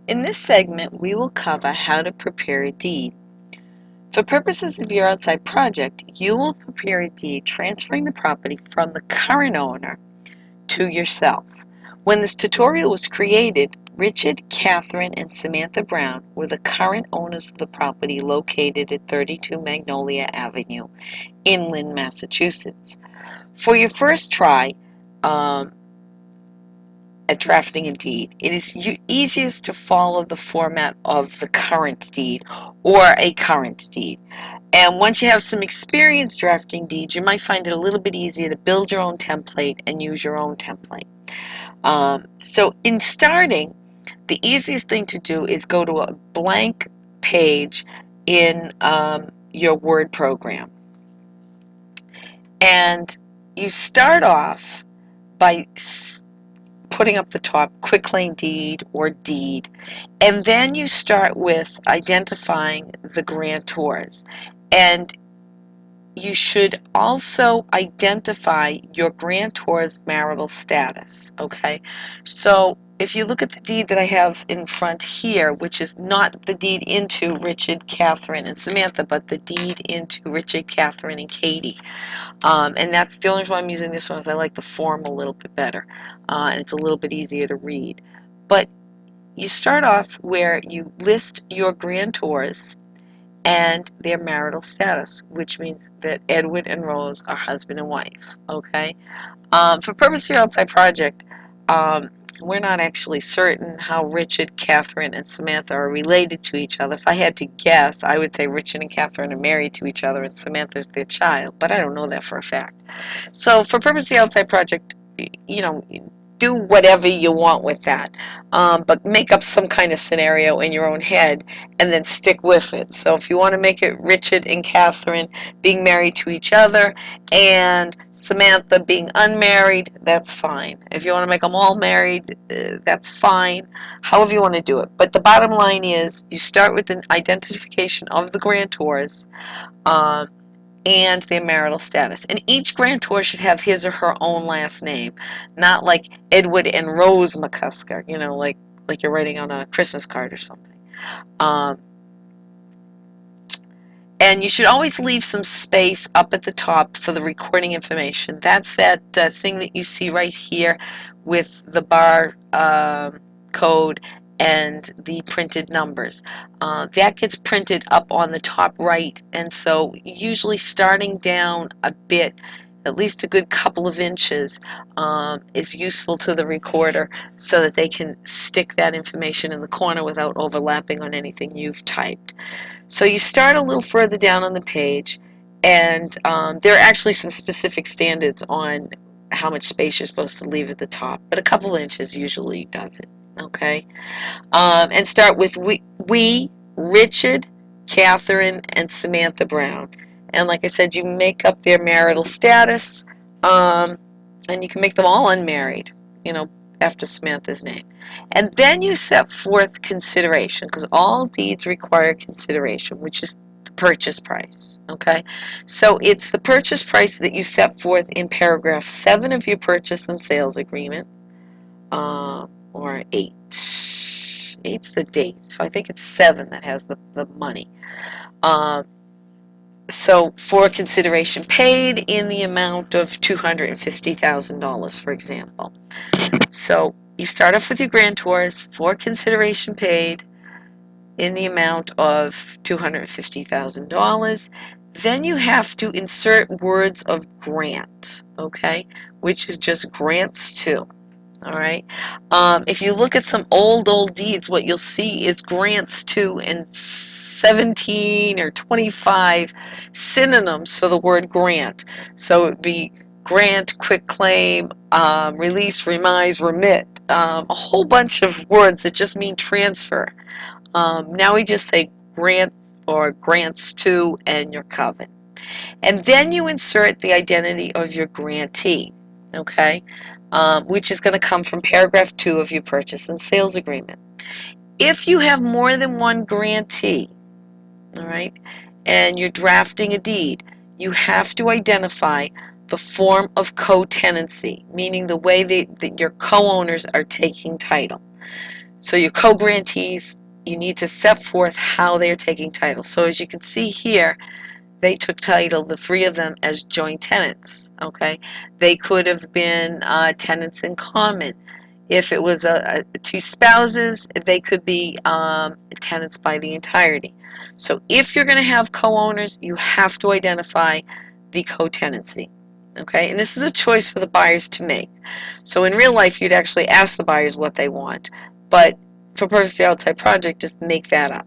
In this segment, we will cover how to prepare a deed. For purposes of your outside project, you will prepare a deed transferring the property from the current owner to yourself. When this tutorial was created, Richard, Catherine, and Samantha Brown were the current owners of the property located at 32 Magnolia Avenue in Lynn, Massachusetts. For your first try, at drafting a deed, it is easiest to follow the format of the current deed or a current deed. And once you have some experience drafting deeds, you might find it a little bit easier to build your own template and use your own template. So in starting, the easiest thing to do is go to a blank page in your Word program. And you start off by putting up the top quitclaim deed or deed, and then you start with identifying the grantors, and you should also identify your grantor's marital status. Okay, so if you look at the deed that I have in front here, which is not the deed into Richard, Catherine, and Samantha, but the deed into Richard, Catherine, and Katie. And that's the only reason why I'm using this one, is I like the form a little bit better, and it's a little bit easier to read. But you start off where you list your grantors and their marital status, which means that Edward and Rose are husband and wife. Okay. For purposes of your outside project, we're not actually certain how Richard, Catherine, and Samantha are related to each other. If I had to guess, I would say Richard and Catherine are married to each other and Samantha's their child, but I don't know that for a fact. So for purposes of the outside project, do whatever you want with that, but make up some kind of scenario in your own head and then stick with it. So if you want to make it Richard and Catherine being married to each other and Samantha being unmarried, that's fine. If you want to make them all married, that's fine. However you want to do it. But the bottom line is you start with an identification of the grantors, and their marital status. And each grantor should have his or her own last name, not like Edward and Rose McCusker, like you're writing on a Christmas card or something. And you should always leave some space up at the top for the recording information. That's that thing that you see right here with the bar code and the printed numbers. That gets printed up on the top right, and so usually starting down a bit, at least a good couple of inches, is useful to the recorder so that they can stick that information in the corner without overlapping on anything you've typed. So you start a little further down on the page, and there are actually some specific standards on how much space you're supposed to leave at the top, but a couple inches usually does it. Okay, and start with we, Richard, Catherine, and Samantha Brown. And like I said, you make up their marital status, and you can make them all unmarried, after Samantha's name. And then you set forth consideration, because all deeds require consideration, which is the purchase price. Okay, so it's the purchase price that you set forth in paragraph 7 of your purchase and sales agreement, or 8. 8's the date, so I think it's 7 that has the money. So for consideration paid in the amount of $250,000, for example. So you start off with your grantors for consideration paid in the amount of $250,000. Then you have to insert words of grant, okay, which is just grants to. All right. If you look at some old deeds, what you'll see is grants to and 17 or 25 synonyms for the word grant. So it would be grant, quitclaim, release, remise, remit, a whole bunch of words that just mean transfer. Now we just say grant or grants to and your covenant. And then you insert the identity of your grantee, okay, which is going to come from paragraph 2 of your purchase and sales agreement. If you have more than one grantee, all right, and you're drafting a deed, you have to identify the form of co-tenancy, meaning the way that your co-owners are taking title. So your co-grantees, you need to set forth how they're taking title. So as you can see here, they took title, the three of them, as joint tenants. Okay, they could have been tenants in common. If it was two spouses, they could be tenants by the entirety. So if you're going to have co-owners, you have to identify the co-tenancy. Okay, and this is a choice for the buyers to make. So in real life, you'd actually ask the buyers what they want, but for purposes of the outside project, just make that up.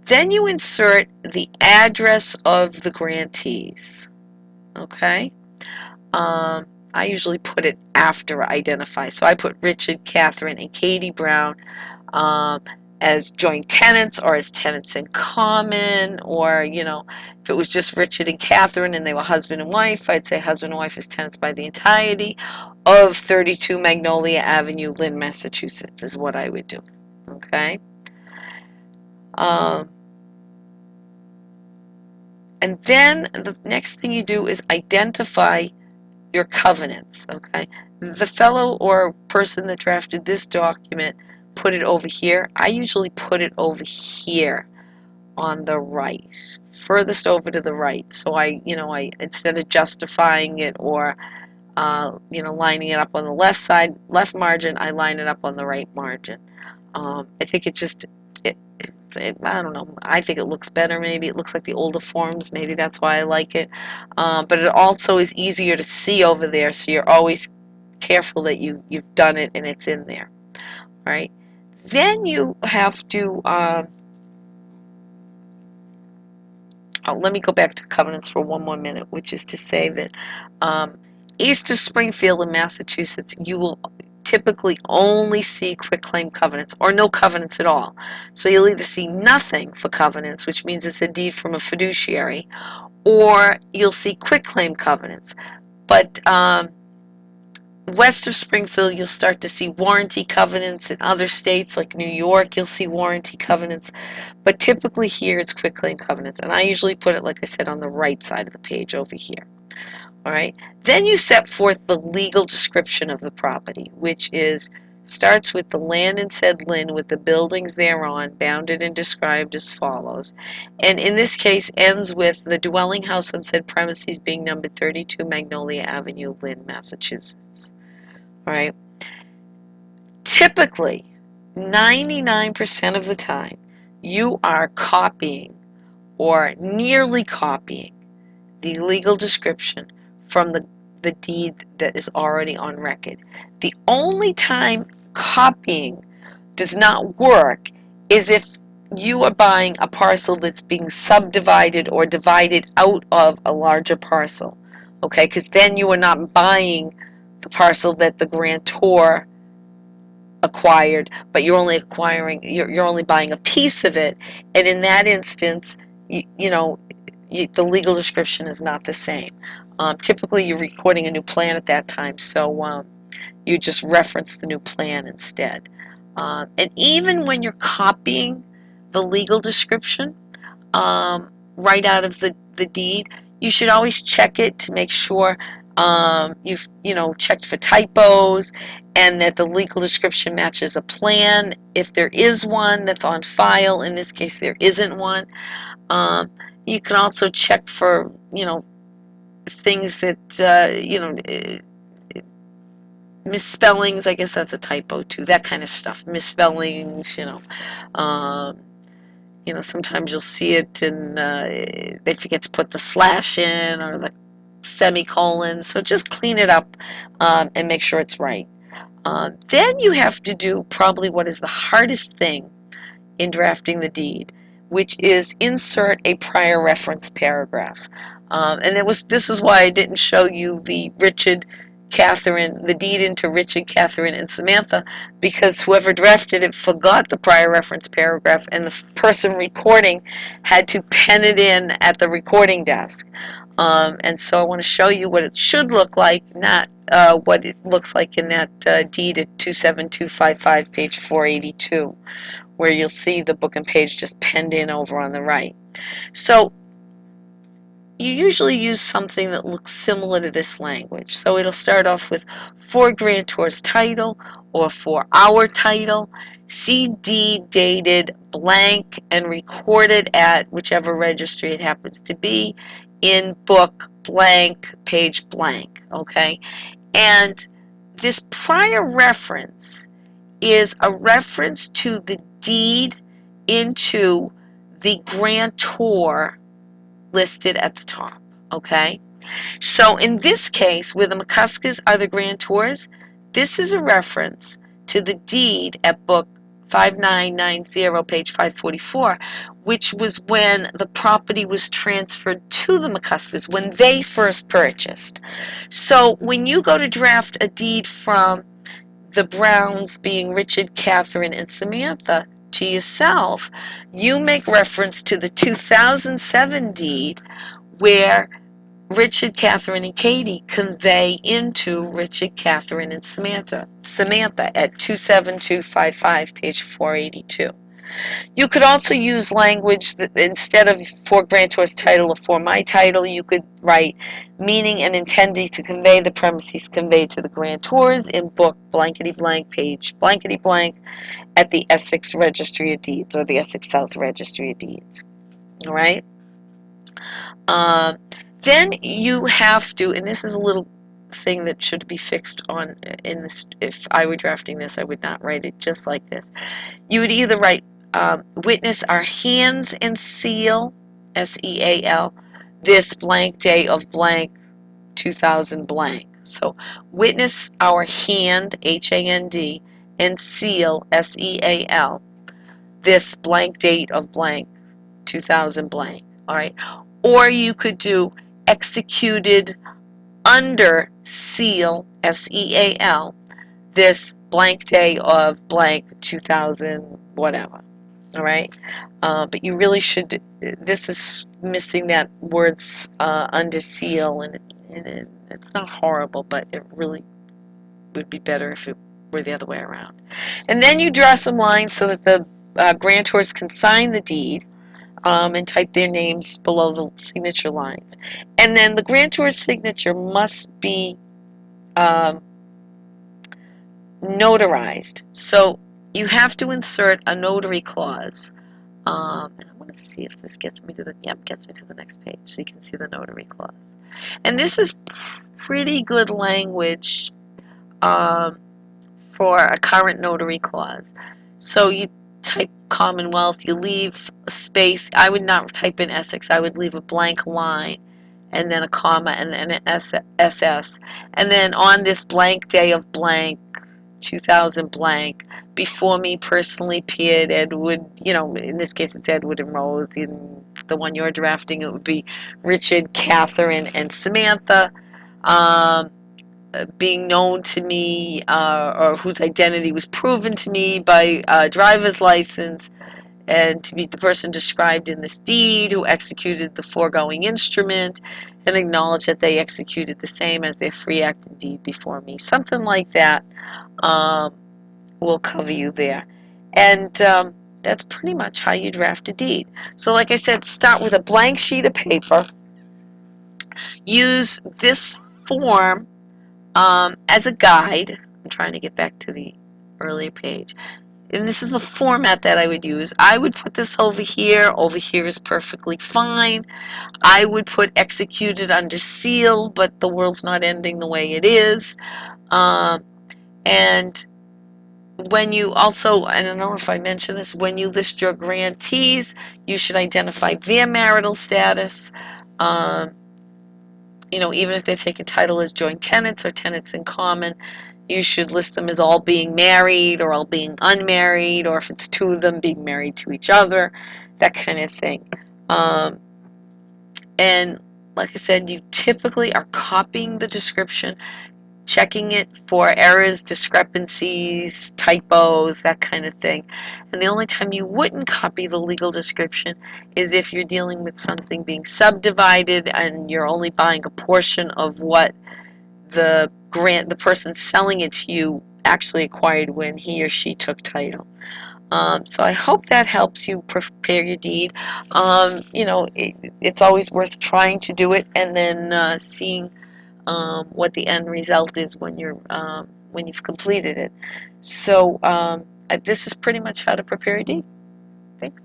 Then you insert the address of the grantees. Okay, I usually put it after identify. So I put Richard, Catherine, and Katie Brown um, as joint tenants or as tenants in common, or, if it was just Richard and Catherine and they were husband and wife, I'd say husband and wife as tenants by the entirety of 32 Magnolia Avenue, Lynn, Massachusetts, is what I would do. Okay. Um, and then the next thing you do is identify your covenants. Okay. The fellow or person that drafted this document put it over here. I usually put it over here on the right, furthest over to the right. So I instead of justifying it or lining it up on the left side, left margin, I line it up on the right margin. I think I don't know. I think it looks better. Maybe it looks like the older forms. Maybe that's why I like it. But it also is easier to see over there, so you're always careful that you've done it and it's in there. All right. Then you have to. Let me go back to covenants for one more minute, which is to say that east of Springfield in Massachusetts, you will typically only see quitclaim covenants or no covenants at all. So you'll either see nothing for covenants, which means it's a deed from a fiduciary, or you'll see quitclaim covenants. But west of Springfield, you'll start to see warranty covenants. In other states like New York, you'll see warranty covenants. But typically here, it's quitclaim covenants. And I usually put it, like I said, on the right side of the page over here. All right. Then you set forth the legal description of the property, which starts with the land in said Lynn with the buildings thereon, bounded and described as follows. And in this case, ends with the dwelling house on said premises being numbered 32 Magnolia Avenue, Lynn, Massachusetts. All right. Typically, 99% of the time, you are copying or nearly copying the legal description from the deed that is already on record. The only time copying does not work is if you are buying a parcel that's being subdivided or divided out of a larger parcel. Okay, because then you are not buying the parcel that the grantor acquired, but you're only buying a piece of it, and in that instance, the legal description is not the same. Typically, you're recording a new plan at that time, so you just reference the new plan instead. And even when you're copying the legal description right out of the deed, you should always check it to make sure you've checked for typos and that the legal description matches a plan. If there is one that's on file, in this case there isn't one. You can also check for things that misspellings. I guess that's a typo too. That kind of stuff. Misspellings. Sometimes you'll see it and they forget to put the slash in or the semicolon. So just clean it up and make sure it's right. Then you have to do probably what is the hardest thing in drafting the deed, which is insert a prior reference paragraph. And this is why I didn't show you the deed into Richard, Catherine, and Samantha, because whoever drafted it forgot the prior reference paragraph, and the person recording had to pen it in at the recording desk. And so I want to show you what it should look like, not what it looks like in that deed at 27255, page 482, where you'll see the book and page just penned in over on the right. So you usually use something that looks similar to this language. So it'll start off with for grantor's title or for our title. CD dated blank and recorded at whichever registry it happens to be in book blank, page blank, okay? And this prior reference is a reference to the deed into the grantor listed at the top, okay? So in this case, where the McCuskers are the grantors, this is a reference to the deed at book 5990, page 544, which was when the property was transferred to the McCuskers, when they first purchased. So when you go to draft a deed from the Browns, being Richard, Catherine, and Samantha, to yourself, you make reference to the 2007 deed where Richard, Catherine, and Katie convey into Richard, Catherine, and Samantha at 27255, page 482. You could also use language that instead of for grantor's title or for my title, you could write meaning and intending to convey the premises conveyed to the grantors in book blankety blank, page blankety blank at the Essex Registry of Deeds or the Essex South Registry of Deeds. All right? Um, then you have to, and this is a little thing that should be fixed on in this. If I were drafting this, I would not write it just like this. You would either write witness our hands and seal, SEAL, this blank day of blank 2000 blank. So witness our hand, HAND, and seal, SEAL, this blank date of blank 2000 blank. All right. Or you could do executed under seal, SEAL, this blank day of blank 2000 whatever. All right. But you really should, this is missing that words under seal, and it's not horrible, but it really would be better if it were the other way around. And then you draw some lines so that the grantors can sign the deed. And type their names below the signature lines. And then the grantor's signature must be notarized. So you have to insert a notary clause. And I want to see if this gets me to the, gets me to the next page so you can see the notary clause. And this is pretty good language for a current notary clause. So you type Commonwealth, you leave a space. I would not type in Essex. I would leave a blank line and then a comma and then an SS. And then on this blank day of blank, 2000 blank, before me personally appeared Edward, in this case it's Edward and Rose. In the one you're drafting, it would be Richard, Catherine, and Samantha. Being known to me, or whose identity was proven to me by a driver's license, and to be the person described in this deed who executed the foregoing instrument, and acknowledge that they executed the same as their free act and deed before me. Something like that will cover you there. And that's pretty much how you draft a deed. So like I said, start with a blank sheet of paper. Use this form as a guide. I'm trying to get back to the earlier page. And this is the format that I would use. I would put this over here. Over here is perfectly fine. I would put executed under seal, but the world's not ending the way it is. And when you also, I don't know if I mentioned this, when you list your grantees, you should identify their marital status. Even if they take a title as joint tenants or tenants in common, you should list them as all being married or all being unmarried, or if it's two of them, being married to each other, that kind of thing. And like I said, you typically are copying the description, checking it for errors, discrepancies, typos, that kind of thing. And the only time you wouldn't copy the legal description is if you're dealing with something being subdivided and you're only buying a portion of what the person selling it to you actually acquired when he or she took title. So I hope that helps you prepare your deed. It's always worth trying to do it and then seeing what the end result is when you've completed it. So This is pretty much how to prepare a deed. Thanks.